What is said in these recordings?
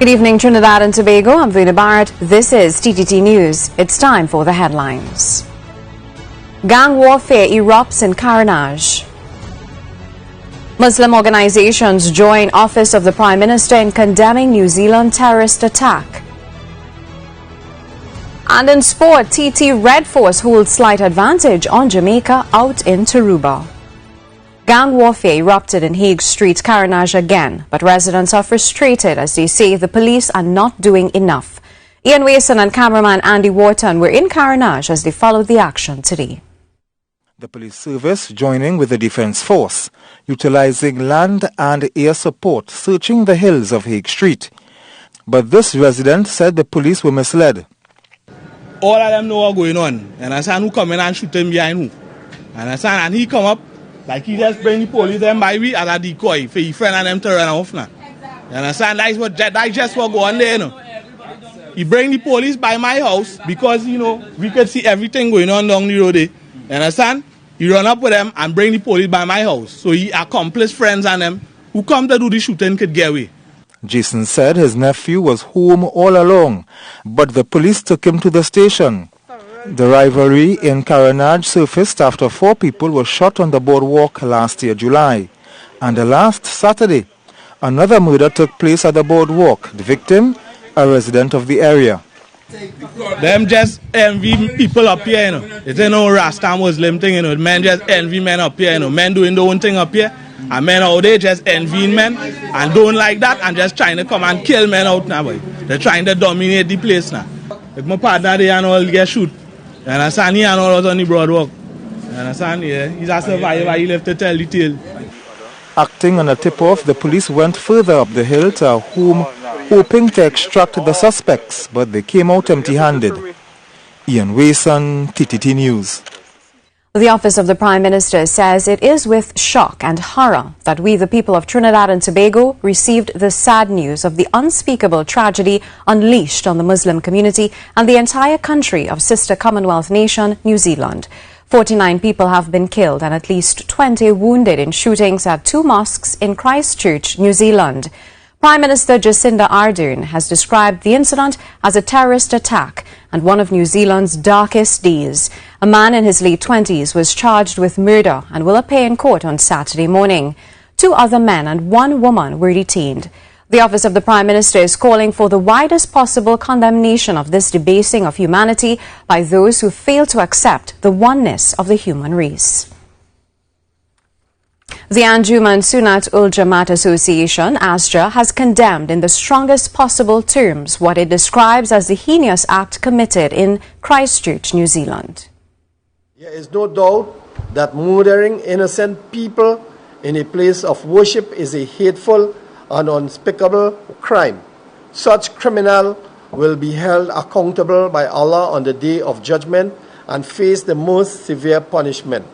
Good evening, Trinidad and Tobago. I'm Verna Bharath. This is TTT News. It's time for the headlines. Gang warfare erupts in Carage. Muslim organizations join Office of the Prime Minister in condemning New Zealand terrorist attack. And in sport, TT Red Force holds slight advantage on Jamaica out in Taruba. Gang warfare erupted in Hague Street, Carage again, but residents are frustrated as they say the police are not doing enough. Ian Wason and cameraman Andy Wharton were in Carage as they followed the action today. The police service joining with the defense force, utilizing land and air support, searching the hills of Hague Street. But this resident said the police were misled. All of them know what's going on, and I said who come in and shoot him behind who. And I said, and he come up, like he just bring the police them by we as a decoy for his friend and them to run off now. You understand? That's just what go on there, you know. He bring the police by my house because, you know, we could see everything going on down the road there. You understand? He run up with them and bring the police by my house. So he accomplice friends and them who come to do the shooting could get away. Jason said his nephew was home all along, but the police took him to the station. The rivalry in Carage surfaced after 4 people were shot on the boardwalk last year, July. And last Saturday, another murder took place at the boardwalk. The victim, a resident of the area. Them just envy people up here, you know. It's no Rasta Muslim thing, you know. Men just envy men up here, you know. Men doing their own thing up here. And men out there just envying men and don't like that and just trying to come and kill men out now, boy. They're trying to dominate the place now. If my partner there and all get shoot. You understand? He and all out on the boardwalk. You understand? Yeah. He's a survivor. He left to tell the tale. Acting on a tip-off, the police went further up the hill to a home hoping to extract the suspects, but they came out empty-handed. Ian Wason, TTT News. The Office of the Prime Minister says it is with shock and horror that we, the people of Trinidad and Tobago, received the sad news of the unspeakable tragedy unleashed on the Muslim community and the entire country of sister Commonwealth nation, New Zealand. 49 people have been killed and at least 20 wounded in shootings at 2 mosques in Christchurch, New Zealand. Prime Minister Jacinda Ardern has described the incident as a terrorist attack and one of New Zealand's darkest days. A man in his late 20s was charged with murder and will appear in court on Saturday morning. 2 other men and 1 woman were detained. The Office of the Prime Minister is calling for the widest possible condemnation of this debasing of humanity by those who fail to accept the oneness of the human race. The Anjuman Sunat ul Jamaat Association, ASJA, has condemned in the strongest possible terms what it describes as the heinous act committed in Christchurch, New Zealand. There is no doubt that murdering innocent people in a place of worship is a hateful and unspeakable crime. Such criminal will be held accountable by Allah on the day of judgment and face the most severe punishment.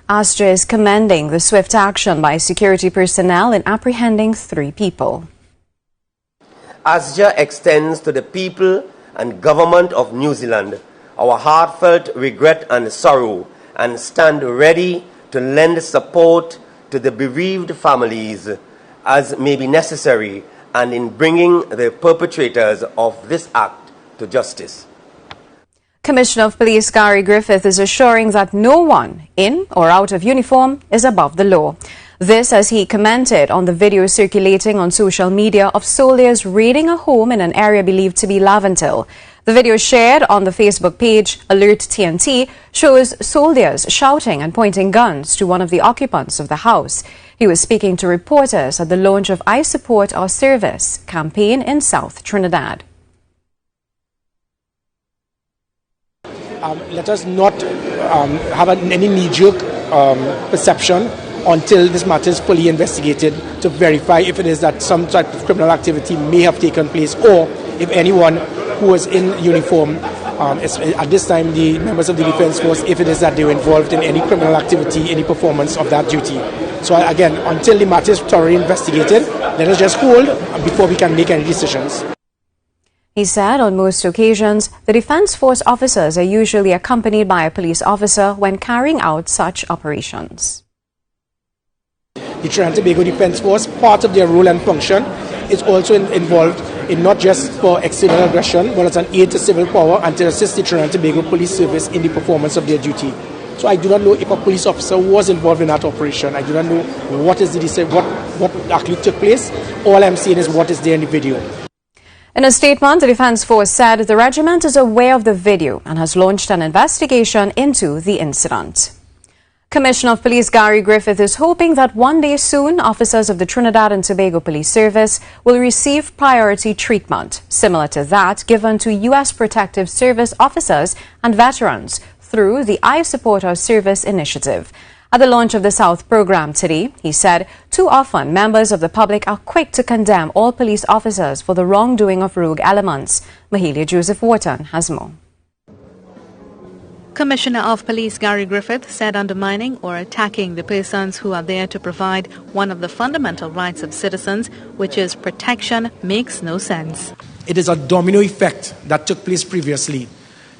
ASJA is commending the swift action by security personnel in apprehending 3 people. ASJA extends to the people and government of New Zealand our heartfelt regret and sorrow and stand ready to lend support to the bereaved families as may be necessary and in bringing the perpetrators of this act to justice. Commissioner of Police Gary Griffith is assuring that no one in or out of uniform is above the law. This as he commented on the video circulating on social media of soldiers raiding a home in an area believed to be Laventille. The video shared on the Facebook page Alert TNT shows soldiers shouting and pointing guns to one of the occupants of the house. He was speaking to reporters at the launch of I Support Our Service campaign in South Trinidad. Let us not have any knee-jerk perception until this matter is fully investigated to verify if it is that some type of criminal activity may have taken place or if anyone who was in uniform, at this time the members of the Defence Force, if it is that they were involved in any criminal activity, any performance of that duty. So again, until the matter is thoroughly investigated, let us just hold before we can make any decisions. He said on most occasions, the Defence Force officers are usually accompanied by a police officer when carrying out such operations. The Trinidad and Tobago Defence Force, part of their role and function is also involved in not just for external aggression, but as an aid to civil power and to assist the Trinidad and Tobago Police Service in the performance of their duty. So I do not know if a police officer was involved in that operation. I do not know what actually took place. All I'm saying is what is there in the video. In a statement, the Defence Force said the regiment is aware of the video and has launched an investigation into the incident. Commissioner of Police Gary Griffith is hoping that one day soon, officers of the Trinidad and Tobago Police Service will receive priority treatment, similar to that given to U.S. Protective Service officers and veterans through the I Support Our Service initiative. At the launch of the South program today, he said, too often members of the public are quick to condemn all police officers for the wrongdoing of rogue elements. Mahalia Joseph Wharton has more. Commissioner of Police Gary Griffith said undermining or attacking the persons who are there to provide one of the fundamental rights of citizens, which is protection, makes no sense. It is a domino effect that took place previously.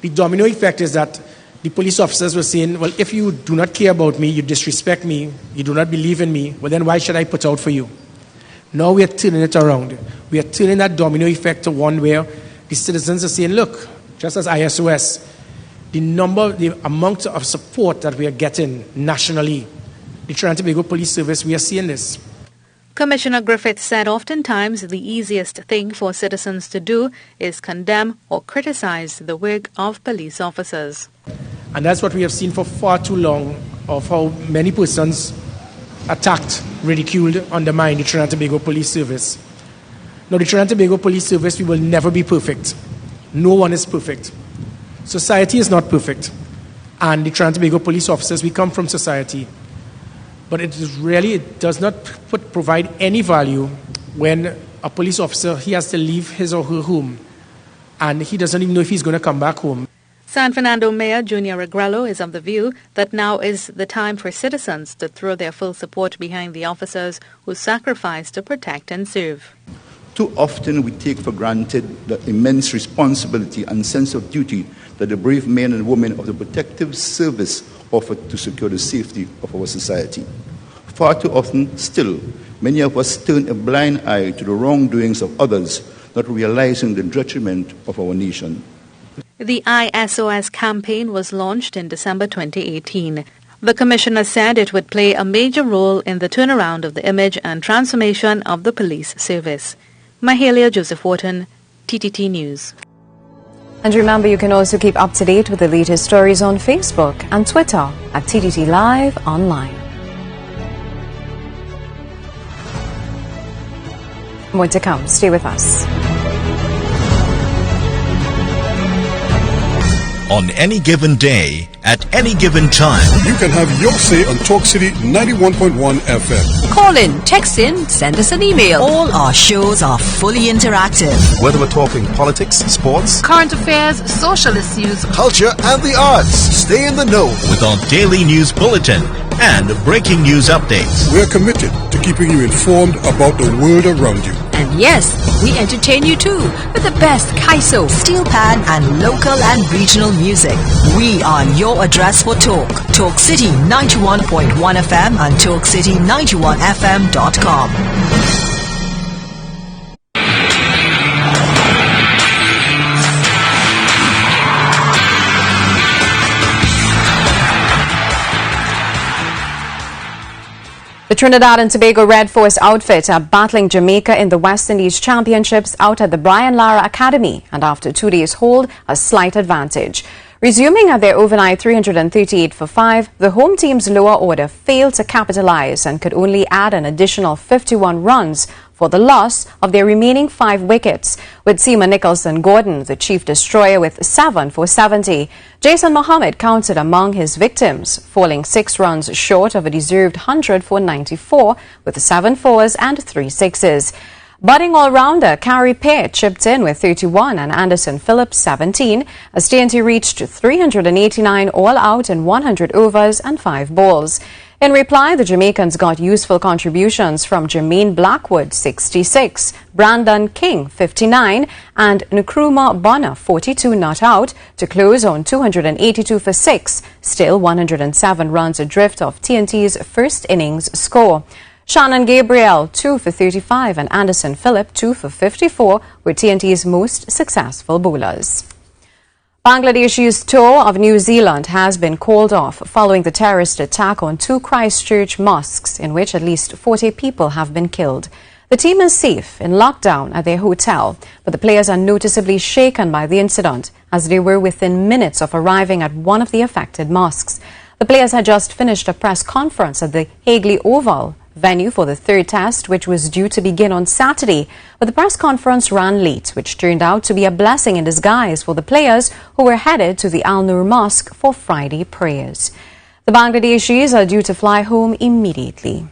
The domino effect is that the police officers were saying, well, if you do not care about me, you disrespect me, you do not believe in me, well then why should I put out for you? Now we are turning it around. We are turning that domino effect to one where the citizens are saying, look, just as ISOS, the amount of support that we are getting nationally, the Trinidad and Tobago Police Service, we are seeing this. Commissioner Griffith said oftentimes the easiest thing for citizens to do is condemn or criticize the work of police officers. And that's what we have seen for far too long, of how many persons attacked, ridiculed, undermined the Trinidad and Tobago Police Service. Now, the Trinidad and Tobago Police Service, we will never be perfect. No one is perfect. Society is not perfect. And the Trinidad and Tobago police officers, we come from society. But it does not provide any value when a police officer, he has to leave his or her home and he doesn't even know if he's going to come back home. San Fernando Mayor Junior Regrello is of the view that now is the time for citizens to throw their full support behind the officers who sacrifice to protect and serve. Too often we take for granted the immense responsibility and sense of duty that the brave men and women of the protective service offer to secure the safety of our society. Far too often, still, many of us turn a blind eye to the wrongdoings of others, not realizing the detriment of our nation. The ISOS campaign was launched in December 2018. The Commissioner said it would play a major role in the turnaround of the image and transformation of the police service. Mahalia Joseph Wharton, TTT News. And remember, you can also keep up to date with the latest stories on Facebook and Twitter at TTT Live Online. More to come. Stay with us. On any given day, at any given time, you can have your say on Talk City 91.1 FM. Call in, text in, send us an email. All our shows are fully interactive. Whether we're talking politics, sports, current affairs, social issues, culture, and the arts, stay in the know with our daily news bulletin and breaking news updates. We're committed to keeping you informed about the world around you. And yes, we entertain you too with the best Kaiso, steel pan, and local and regional music. We are your address for talk. Talk City 91.1 FM and TalkCity91FM.com. The Trinidad and Tobago Red Force outfit are battling Jamaica in the West Indies Championships out at the Brian Lara Academy, and after 2 days hold, a slight advantage. Resuming at their overnight 338-for-5, the home team's lower order failed to capitalize and could only add an additional 51 runs for the loss of their remaining 5 wickets, with seamer Nicholson Gordon, the chief destroyer, with 7 for 70. Jason Mohammed counted among his victims, falling 6 runs short of a deserved 100 for 94, with 7 fours and 3 sixes. Budding all-rounder Carrie Pear chipped in with 31 and Anderson Phillips 17, as TNT reached 389 all out in 100 overs and 5 balls. In reply, the Jamaicans got useful contributions from Jermaine Blackwood 66, Brandon King 59 and Nkrumah Bonner 42 not out to close on 282 for 6, still 107 runs adrift of TNT's first innings score. Shannon Gabriel, 2 for 35, and Anderson Phillip, 2 for 54, were TNT's most successful bowlers. Bangladesh's tour of New Zealand has been called off following the terrorist attack on 2 Christchurch mosques, in which at least 40 people have been killed. The team is safe in lockdown at their hotel, but the players are noticeably shaken by the incident, as they were within minutes of arriving at one of the affected mosques. The players had just finished a press conference at the Hagley Oval, venue for the third test, which was due to begin on Saturday. But the press conference ran late, which turned out to be a blessing in disguise for the players who were headed to the Al Noor Mosque for Friday prayers. The Bangladeshis are due to fly home immediately.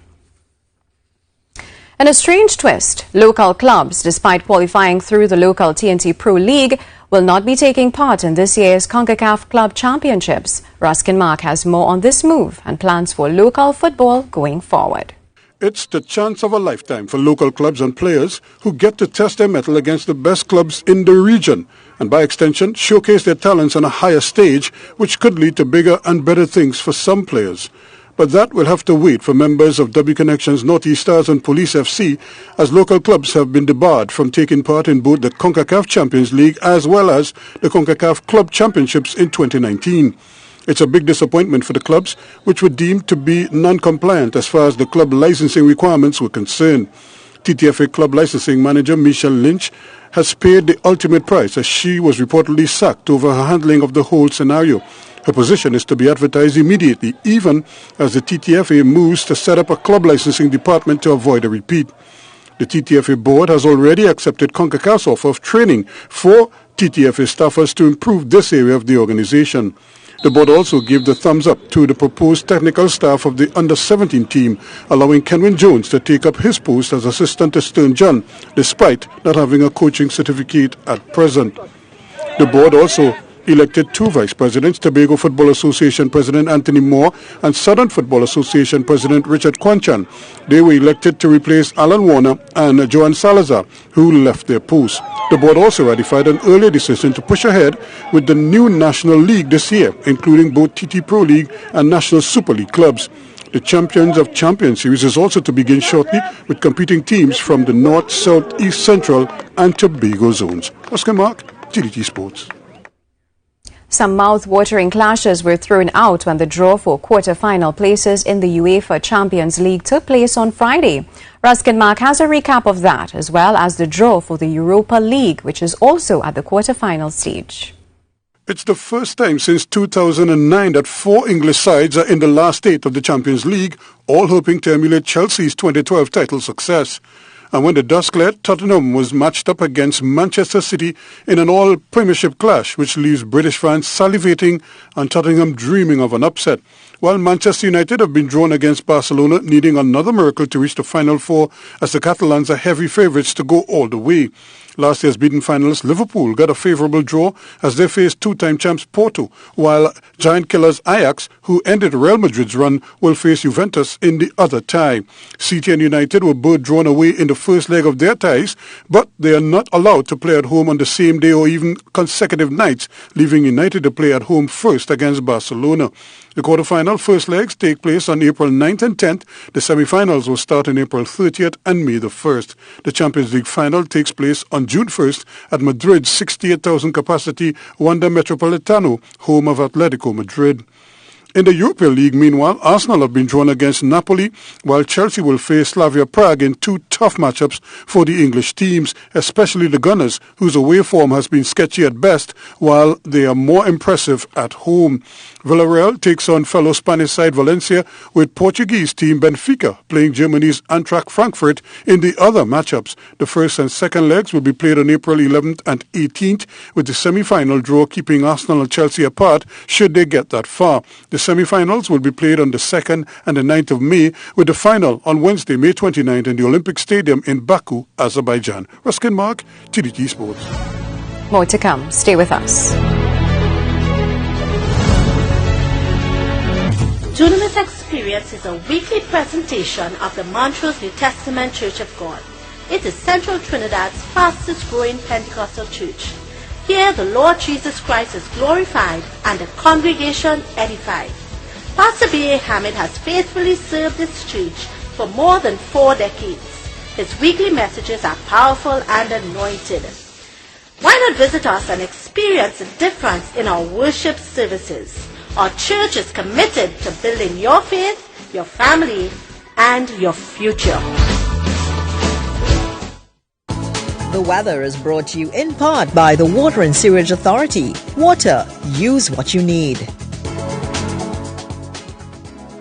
In a strange twist, local clubs, despite qualifying through the local TNT Pro League, will not be taking part in this year's CONCACAF Club Championships. Ruskin Mark has more on this move and plans for local football going forward. It's the chance of a lifetime for local clubs and players who get to test their mettle against the best clubs in the region and by extension showcase their talents on a higher stage, which could lead to bigger and better things for some players. But that will have to wait for members of W Connection's Northeast Stars and Police FC, as local clubs have been debarred from taking part in both the CONCACAF Champions League as well as the CONCACAF Club Championships in 2019. It's a big disappointment for the clubs, which were deemed to be non-compliant as far as the club licensing requirements were concerned. TTFA club licensing manager Michelle Lynch has paid the ultimate price, as she was reportedly sacked over her handling of the whole scenario. Her position is to be advertised immediately, even as the TTFA moves to set up a club licensing department to avoid a repeat. The TTFA board has already accepted CONCACAF's offer of training for TTFA staffers to improve this area of the organization. The board also gave the thumbs up to the proposed technical staff of the under-17 team, allowing Kenwin Jones to take up his post as assistant to Stern John, despite not having a coaching certificate at present. The board also elected 2 vice presidents, Tobago Football Association President Anthony Moore and Southern Football Association President Richard Kwanchan. They were elected to replace Alan Warner and Joan Salazar, who left their posts. The board also ratified an earlier decision to push ahead with the new National League this year, including both TT Pro League and National Super League clubs. The Champions of Champions series is also to begin shortly with competing teams from the North, South, East, Central and Tobago zones. Oscar Mark, TTT Sports. Some mouth-watering clashes were thrown out when the draw for quarter-final places in the UEFA Champions League took place on Friday. Ruskin Mark has a recap of that, as well as the draw for the Europa League, which is also at the quarter-final stage. It's the first time since 2009 that 4 English sides are in the last 8 of the Champions League, all hoping to emulate Chelsea's 2012 title success. And when the dust cleared, Tottenham was matched up against Manchester City in an all-Premiership clash, which leaves British fans salivating and Tottenham dreaming of an upset. While Manchester United have been drawn against Barcelona, needing another miracle to reach the Final Four, as the Catalans are heavy favourites to go all the way. Last year's beaten finalists Liverpool got a favourable draw as they faced 2-time champs Porto, while giant killers Ajax, who ended Real Madrid's run, will face Juventus in the other tie. City and United were both drawn away in the first leg of their ties, but they are not allowed to play at home on the same day or even consecutive nights, leaving United to play at home first against Barcelona. The quarter-final first legs take place on April 9th and 10th. The semi-finals will start on April 30th and May the 1st. The Champions League final takes place on June 1st at Madrid's 68,000 capacity Wanda Metropolitano, home of Atletico Madrid. In the Europa League, meanwhile, Arsenal have been drawn against Napoli, while Chelsea will face Slavia Prague in 2 tough matchups for the English teams, especially the Gunners, whose away form has been sketchy at best, while they are more impressive at home. Villarreal takes on fellow Spanish side Valencia, with Portuguese team Benfica playing Germany's Eintracht Frankfurt in the other matchups. The first and second legs will be played on April 11th and 18th, with the semi-final draw keeping Arsenal and Chelsea apart should they get that far. The semi-finals will be played on the 2nd and the 9th of May, with the final on Wednesday, May 29th in the Olympic Stadium in Baku, Azerbaijan. Ruskin Mark, TTT Sports. More to come. Stay with us. Dunamis Experience is a weekly presentation of the Montrose New Testament Church of God. It is Central Trinidad's fastest growing Pentecostal church. Here the Lord Jesus Christ is glorified and the congregation edified. Pastor B.A. Hamid has faithfully served this church for more than 4 decades. His weekly messages are powerful and anointed. Why not visit us and experience the difference in our worship services? Our church is committed to building your faith, your family, and your future. The weather is brought to you in part by the Water and Sewerage Authority. Water, use what you need.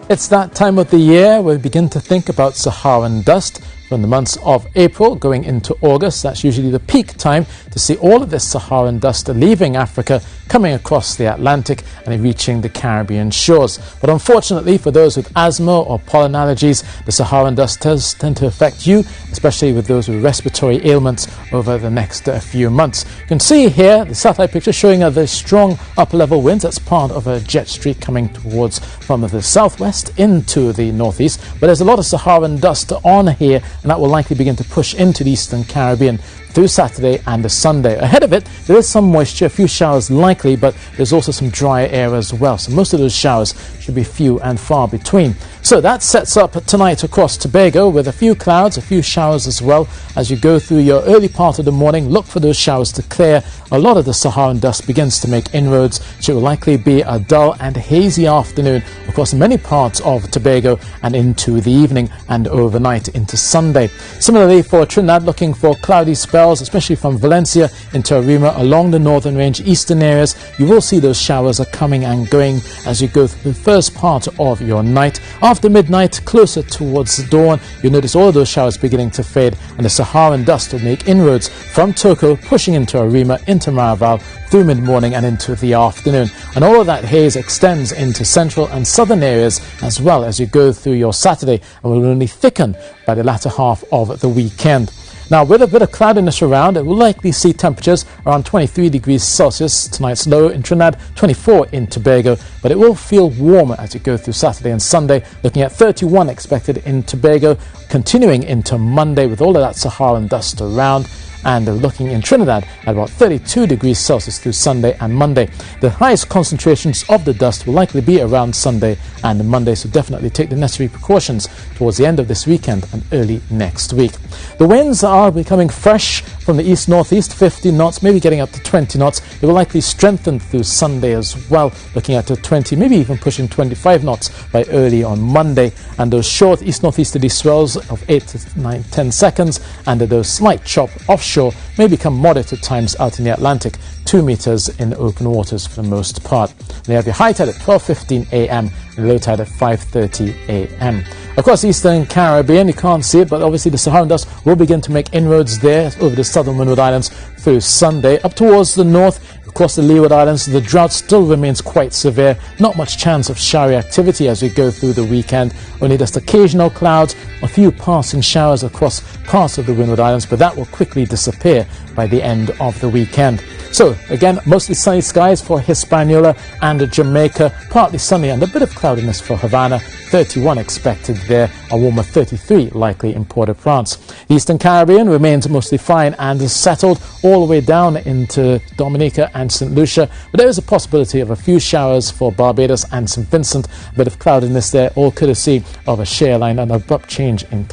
It's that time of the year where we begin to think about Saharan dust. From the months of April going into August, that's usually the peak time to see all of this Saharan dust leaving Africa, coming across the Atlantic and reaching the Caribbean shores. But unfortunately, for those with asthma or pollen allergies, the Saharan dust does tend to affect you, especially with those with respiratory ailments over the next few months. You can see here the satellite picture showing the strong upper level winds. That's part of a jet streak coming towards from the southwest into the northeast. But there's a lot of Saharan dust on here, and that will likely begin to push into the eastern Caribbean through Saturday and the Sunday. Ahead of it, there is some moisture, a few showers likely, but there's also some dry air as well. So most of those showers should be few and far between. So that sets up tonight across Tobago with a few clouds, a few showers as well. As you go through your early part of the morning, look for those showers to clear. A lot of the Saharan dust begins to make inroads, so it will likely be a dull and hazy afternoon across many parts of Tobago and into the evening and overnight into Sunday. Similarly for Trinidad, looking for cloudy spells, especially from Valencia into Arima along the northern range, eastern areas. You will see those showers are coming and going as you go through the first part of your night. After midnight, closer towards dawn, you'll notice all of those showers beginning to fade, and the Saharan dust will make inroads from Toco, pushing into Arima, into Maraval, through mid-morning and into the afternoon. And all of that haze extends into central and southern areas as well as you go through your Saturday, and will only thicken by the latter half of the weekend. Now, with a bit of cloudiness around, it will likely see temperatures around 23 degrees Celsius. Tonight's low in Trinidad, 24 in Tobago, but it will feel warmer as you go through Saturday and Sunday, looking at 31 expected in Tobago, continuing into Monday with all of that Saharan dust around. And looking in Trinidad at about 32 degrees Celsius through Sunday and Monday. The highest concentrations of the dust will likely be around Sunday and Monday, so definitely take the necessary precautions towards the end of this weekend and early next week. The winds are becoming fresh from the east-northeast, 15 knots, maybe getting up to 20 knots. They will likely strengthen through Sunday as well, looking at 20, maybe even pushing 25 knots by early on Monday. And those short east-northeasterly swells of 8 to 9, 10 seconds, and those slight chop offshore may become moderate at times out in the Atlantic, 2 meters in open waters for the most part. They have your high tide at 12:15 a.m. and low tide at 5:30 a.m. Across the eastern Caribbean, you can't see it, but obviously the Saharan dust will begin to make inroads there over the southern Windward Islands through Sunday. Up towards the north, across the Leeward Islands, the drought still remains quite severe. Not much chance of showery activity as we go through the weekend. Only just occasional clouds, a few passing showers across parts of the Windward Islands, but that will quickly disappear by the end of the weekend. So, again, mostly sunny skies for Hispaniola and Jamaica, partly sunny and a bit of cloudiness for Havana, 31 expected there, a warmer 33 likely in Port-au-Prince. The Eastern Caribbean remains mostly fine and settled all the way down into Dominica and St. Lucia, but there is a possibility of a few showers for Barbados and St. Vincent, a bit of cloudiness there, all courtesy of a shear line and an abrupt change in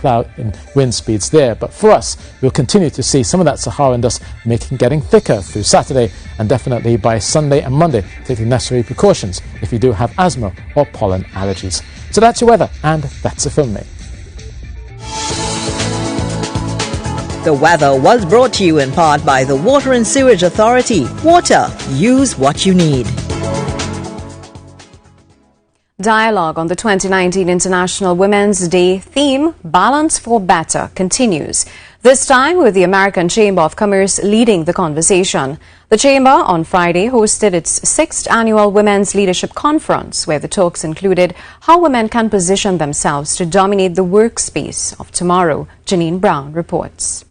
wind speeds there. But for us, we'll continue to see some of that Saharan dust getting thicker through Saturday, and definitely by Sunday and Monday, taking necessary precautions if you do have asthma or pollen allergies. So that's your weather, and that's it from me. The weather was brought to you in part by the Water and Sewerage Authority. Water, use what you need. Dialogue on the 2019 International Women's Day theme, Balance for Better, continues. This time with the American Chamber of Commerce leading the conversation. The Chamber on Friday hosted its 6th annual Women's Leadership Conference, where the talks included how women can position themselves to dominate the workspace of tomorrow. Janine Brown reports.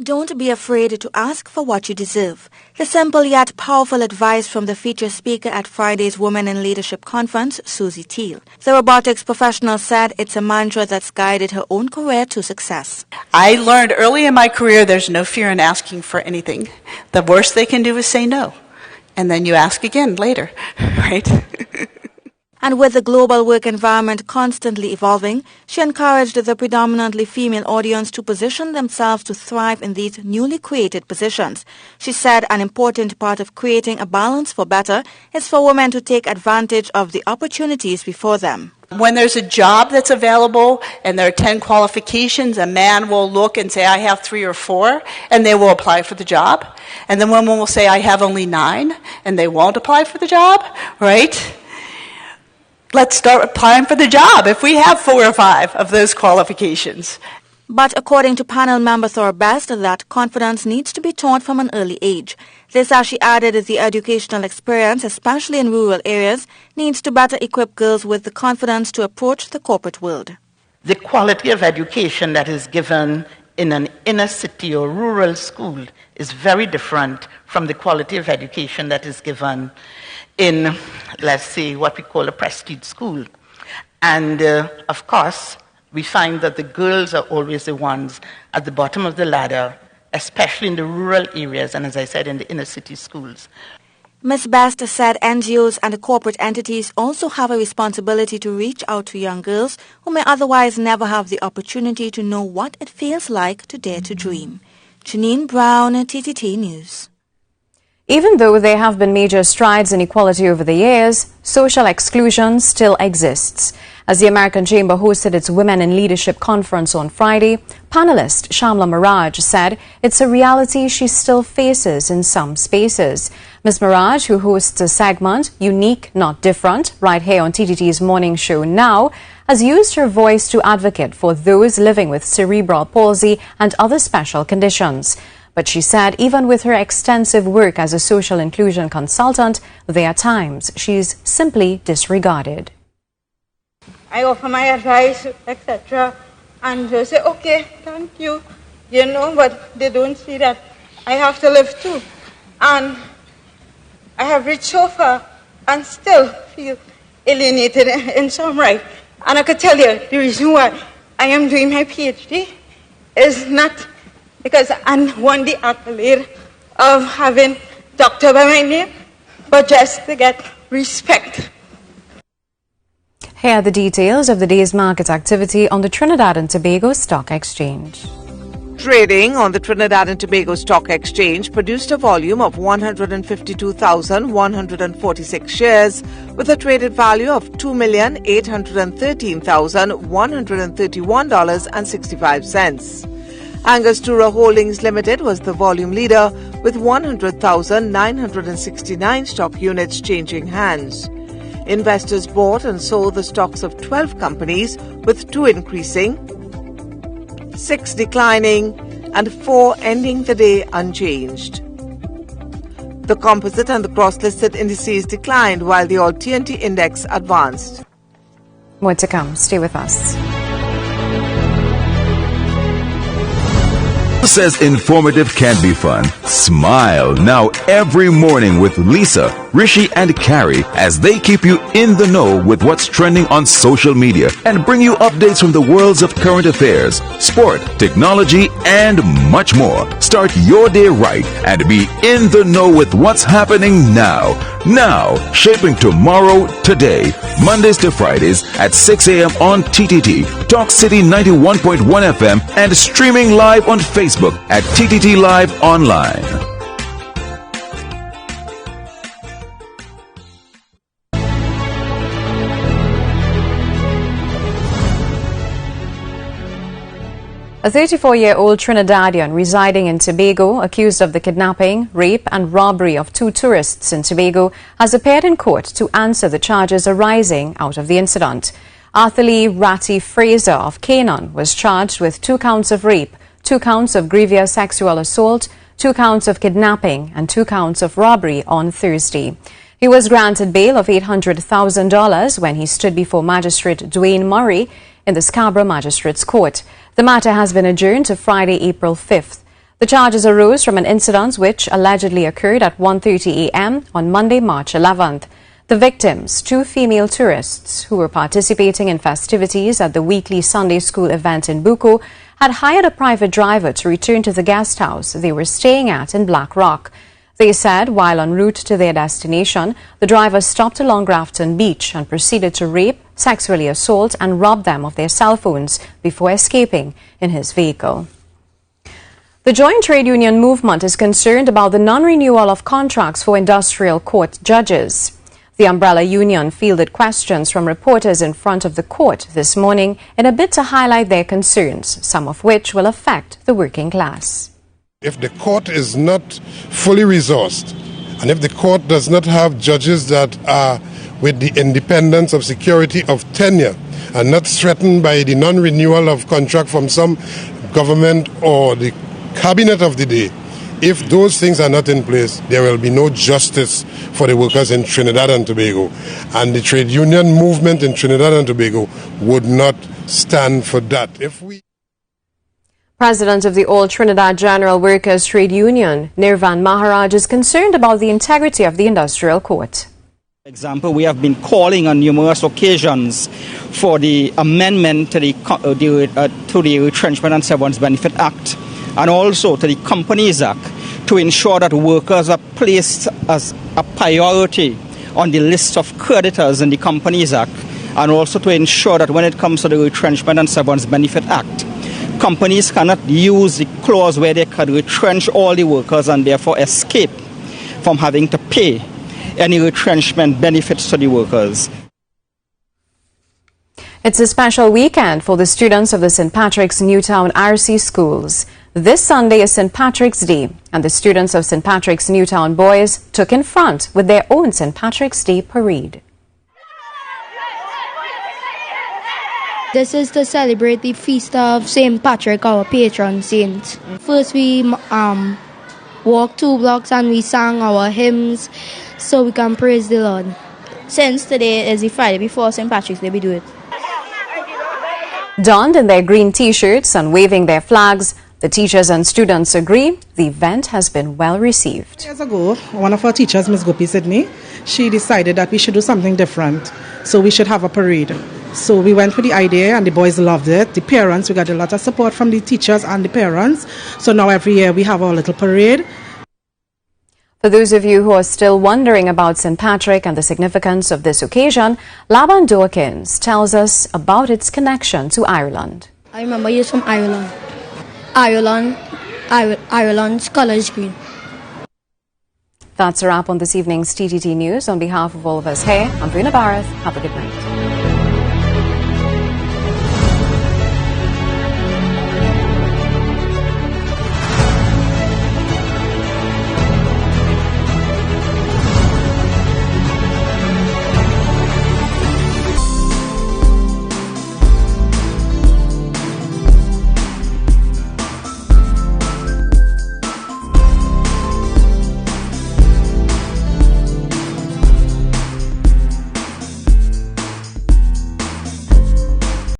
Don't be afraid to ask for what you deserve. The simple yet powerful advice from the featured speaker at Friday's Women in Leadership Conference, Susie Teal. The robotics professional said it's a mantra that's guided her own career to success. I learned early in my career there's no fear in asking for anything. The worst they can do is say no. And then you ask again later, right? And with the global work environment constantly evolving, she encouraged the predominantly female audience to position themselves to thrive in these newly created positions. She said an important part of creating a balance for better is for women to take advantage of the opportunities before them. When there's a job that's available and there are 10 qualifications, a man will look and say, I have 3 or 4, and they will apply for the job. And then women will say, I have only 9, and they won't apply for the job, right? Let's start applying for the job if we have 4 or 5 of those qualifications. But according to panel member Thor Best, that confidence needs to be taught from an early age. This, as she added, is the educational experience, especially in rural areas, needs to better equip girls with the confidence to approach the corporate world. The quality of education that is given in an inner city or rural school is very different from the quality of education that is given in, let's say, what we call a prestige school. And, of course, we find that the girls are always the ones at the bottom of the ladder, especially in the rural areas and, as I said, in the inner city schools. Ms. Best said NGOs and corporate entities also have a responsibility to reach out to young girls who may otherwise never have the opportunity to know what it feels like to dare to dream. Janine Brown, TTT News. Even though there have been major strides in equality over the years, social exclusion still exists. As the American Chamber hosted its Women in Leadership Conference on Friday, panelist Shamla Miraj said it's a reality she still faces in some spaces. Ms. Miraj, who hosts a segment, Unique Not Different, right here on TTT's morning show now, has used her voice to advocate for those living with cerebral palsy and other special conditions. But she said even with her extensive work as a social inclusion consultant, there are times she's simply disregarded. I offer my advice, etc. And they say, okay, thank you, but they don't see that I have to live too. And I have reached so far and still feel alienated in some right. And I could tell you the reason why I am doing my PhD is not because I won the accolade of having doctor by my name, but just to get respect. Here are the details of the day's market activity on the Trinidad and Tobago Stock Exchange. Trading on the Trinidad and Tobago Stock Exchange produced a volume of 152,146 shares with a traded value of $2,813,131.65. Angostura Holdings Limited was the volume leader with 100,969 stock units changing hands. Investors bought and sold the stocks of 12 companies, with 2 increasing, 6 declining, and 4 ending the day unchanged. The composite and the cross-listed indices declined while the All-TNT index advanced. More to come. Stay with us. Says informative can be fun. Smile now every morning with Lisa, Rishi, and Carrie as they keep you in the know with what's trending on social media and bring you updates from the worlds of current affairs, sport, technology, and much more. Start your day right and be in the know with what's happening now. Now, shaping tomorrow today. Mondays to Fridays at 6 a.m. on TTT, Talk City 91.1 FM, and streaming live on Facebook at TTT Live Online. A 34-year-old Trinidadian residing in Tobago, accused of the kidnapping, rape and robbery of 2 tourists in Tobago, has appeared in court to answer the charges arising out of the incident. Arthur Lee Ratty Fraser of Canaan was charged with 2 counts of rape, 2 counts of grievous sexual assault, 2 counts of kidnapping and 2 counts of robbery on Thursday. He was granted bail of $800,000 when he stood before Magistrate Dwayne Murray in the Scarborough Magistrates Court. The matter has been adjourned to Friday, April 5th. The charges arose from an incident which allegedly occurred at 1:30 a.m. on Monday, March 11th. The victims, 2 female tourists who were participating in festivities at the weekly Sunday school event in Bucco, had hired a private driver to return to the guest house they were staying at in Black Rock. They said while en route to their destination, the driver stopped along Grafton Beach and proceeded to rape, sexually assault and rob them of their cell phones before escaping in his vehicle. The Joint Trade Union Movement is concerned about the non-renewal of contracts for industrial court judges. The umbrella union fielded questions from reporters in front of the court this morning in a bid to highlight their concerns, some of which will affect the working class. If the court is not fully resourced, and if the court does not have judges that are with the independence of security of tenure and not threatened by the non-renewal of contract from some government or the cabinet of the day, if those things are not in place, there will be no justice for the workers in Trinidad and Tobago. And the trade union movement in Trinidad and Tobago would not stand for that. President of the All Trinidad General Workers Trade Union, Verna Bharath, is concerned about the integrity of the industrial court. For example, we have been calling on numerous occasions for the amendment to the Retrenchment and Severance Benefit Act and also to the Companies Act to ensure that workers are placed as a priority on the list of creditors in the Companies Act, and also to ensure that when it comes to the Retrenchment and Severance Benefit Act, companies cannot use the clause where they can retrench all the workers and therefore escape from having to pay any retrenchment benefits to the workers. It's a special weekend for the students of the St. Patrick's Newtown RC schools. This Sunday is St. Patrick's Day, and the students of St. Patrick's Newtown boys took in front with their own St. Patrick's Day parade. This is to celebrate the feast of St. Patrick, our patron saint. First we walked 2 blocks and we sang our hymns so we can praise the Lord. Since today is the Friday before St. Patrick's Day, we do it. Donned in their green t-shirts and waving their flags, the teachers and students agree the event has been well received. Years ago, one of our teachers, Ms. Gopi Sydney, she decided that we should do something different. So we should have a parade. So we went with the idea and the boys loved it. The parents, we got a lot of support from the teachers and the parents. So now every year we have our little parade. For those of you who are still wondering about St. Patrick and the significance of this occasion, Laban Dawkins tells us about its connection to Ireland. I remember you're from Ireland. Ireland's colour is green. That's a wrap on this evening's TTT News. On behalf of all of us here, I'm Verna Bharath. Have a good night.